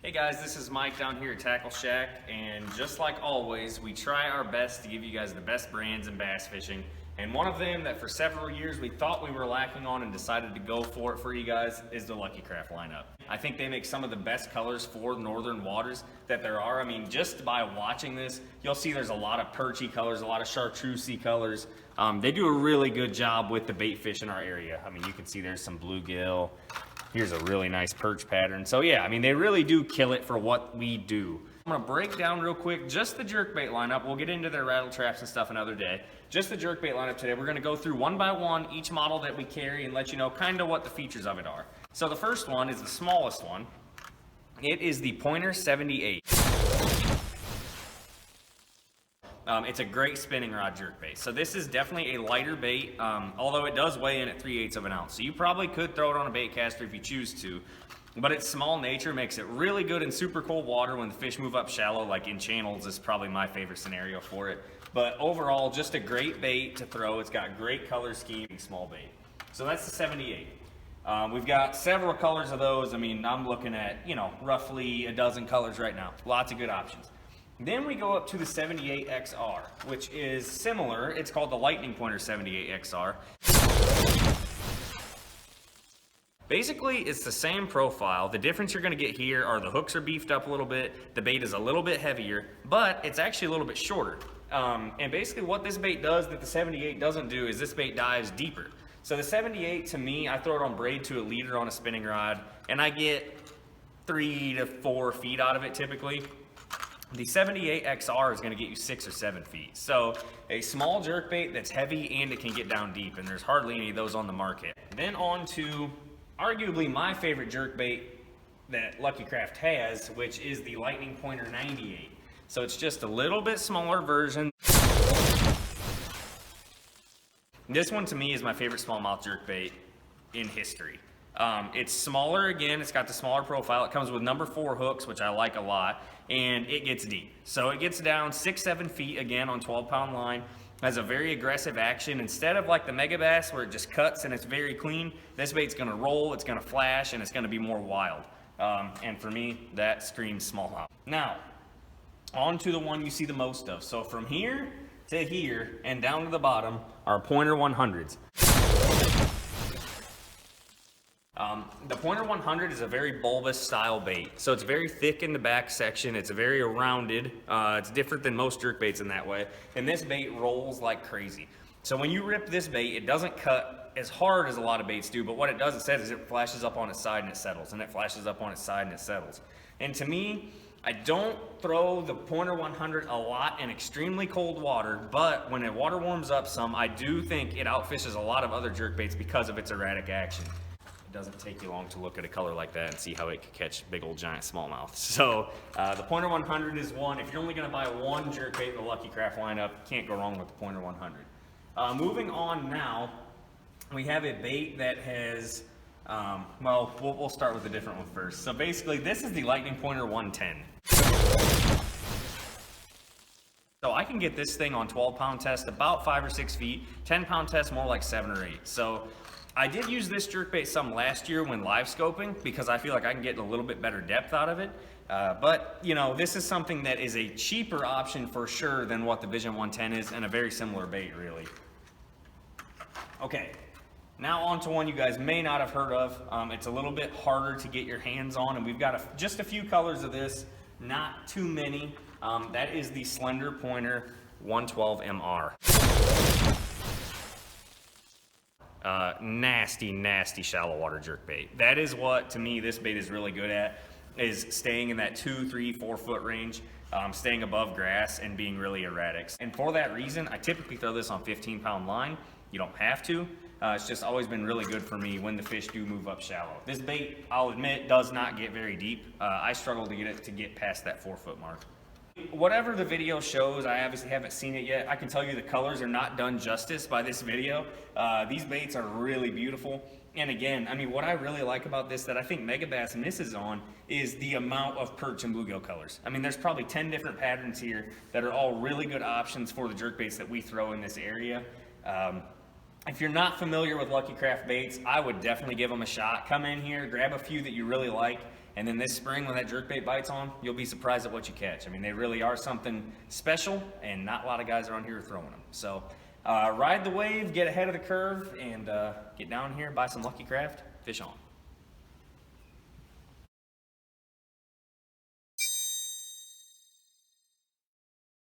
Hey guys, this is Mike down here at Tackle Shack, and just like always, we try our best to give you guys the best brands in bass fishing. And one of them that for several years we thought we were lacking on and decided to go for it for you guys is the Lucky Craft lineup. I think they make some of the best colors for northern waters that there are. I mean, just by watching this, you'll see there's a lot of perchy colors, a lot of chartreusey colors. They do a really good job with the bait fish in our area. I mean, you can see there's some bluegill. Here's a really nice perch pattern. So yeah, I mean, they really do kill it for what we do. I'm gonna break down real quick just the jerkbait lineup. We'll get into their rattle traps and stuff another day. Just the jerkbait lineup today. We're gonna go through one by one each model that we carry and let you know kind of what the features of it are. So the first one is the smallest one. It is the Pointer 78. It's a great spinning rod jerkbait. So this is definitely a lighter bait, although it does weigh in at 3/8 of an ounce. So you probably could throw it on a bait caster if you choose to, but its small nature makes it really good in super cold water when the fish move up shallow, like in channels is probably my favorite scenario for it. But overall, just a great bait to throw. It's got great color scheme, small bait. So that's the 78. We've got several colors of those. I mean, I'm looking at, roughly a dozen colors right now. Lots of good options. Then we go up to the 78 XR, which is similar. It's called the Lightning Pointer 78 XR. Basically, it's the same profile. The difference you're gonna get here are the hooks are beefed up a little bit, the bait is a little bit heavier, but it's actually a little bit shorter. And basically what this bait does that the 78 doesn't do is this bait dives deeper. So the 78, to me, I throw it on braid to a leader on a spinning rod, and I get 3 to 4 feet out of it typically. The 78 XR is going to get you 6 or 7 feet. So a small jerkbait that's heavy and it can get down deep, and there's hardly any of those on the market. Then on to arguably my favorite jerkbait that Lucky Craft has, which is the Lightning Pointer 98. So it's just a little bit smaller version. This one to me is my favorite smallmouth jerkbait in history. It's smaller again, it's got the smaller profile. It comes with number 4 hooks, which I like a lot, and it gets deep. So it gets down 6-7 feet again on 12-pound line. Has a very aggressive action. Instead of like the Mega Bass where it just cuts and it's very clean, this bait's gonna roll, it's gonna flash, and it's gonna be more wild. And for me, that screams smallmouth. Now, on to the one you see the most of. So from here to here and down to the bottom are Pointer 100s. The Pointer 100 is a very bulbous style bait. So it's very thick in the back section. It's very rounded. It's different than most jerkbaits in that way. And this bait rolls like crazy. So when you rip this bait, it doesn't cut as hard as a lot of baits do, but what it does instead is it flashes up on its side and it settles, and it flashes up on its side and it settles. And to me, I don't throw the Pointer 100 a lot in extremely cold water, but when the water warms up some, I do think it outfishes a lot of other jerkbaits because of its erratic action. It doesn't take you long to look at a color like that and see how it could catch big old giant smallmouth. So the Pointer 100 is one. If you're only gonna buy one jerkbait in the Lucky Craft lineup, can't go wrong with the Pointer 100. Moving on now, we have a bait that has, well, we'll start with a different one first. So basically this is the Lightning Pointer 110. So I can get this thing on 12-pound test about 5 or 6 feet, 10-pound test more like 7 or 8. So I did use this jerkbait some last year when live scoping because I feel like I can get a little bit better depth out of it. But this is something that is a cheaper option for sure than what the Vision 110 is, and a very similar bait really. Okay, now on to one you guys may not have heard of. It's a little bit harder to get your hands on, and we've got just a few colors of this, not too many. That is the Slender Pointer 112 MR. Nasty shallow water jerkbait. That is what, to me, this bait is really good at, is staying in that 2, 3, 4 foot range, staying above grass and being really erratic. And for that reason, I typically throw this on 15-pound line. You don't have to. It's just always been really good for me when the fish do move up shallow. This bait, I'll admit, does not get very deep. I struggle to get it to get past that 4 foot mark. Whatever the video shows, I obviously haven't seen it yet. I can tell you the colors are not done justice by this video. These baits are really beautiful. And again, I mean, what I really like about this that I think Mega Bass misses on is the amount of perch and bluegill colors. I mean, there's probably 10 different patterns here that are all really good options for the jerkbaits that we throw in this area. If you're not familiar with Lucky Craft baits, I would definitely give them a shot. Come in here, grab a few that you really like, And then this spring when that jerkbait bites on, you'll be surprised at what you catch. I mean, they really are something special, and not a lot of guys around here are throwing them. So ride the wave, get ahead of the curve, and get down here, buy some Lucky Craft, fish on.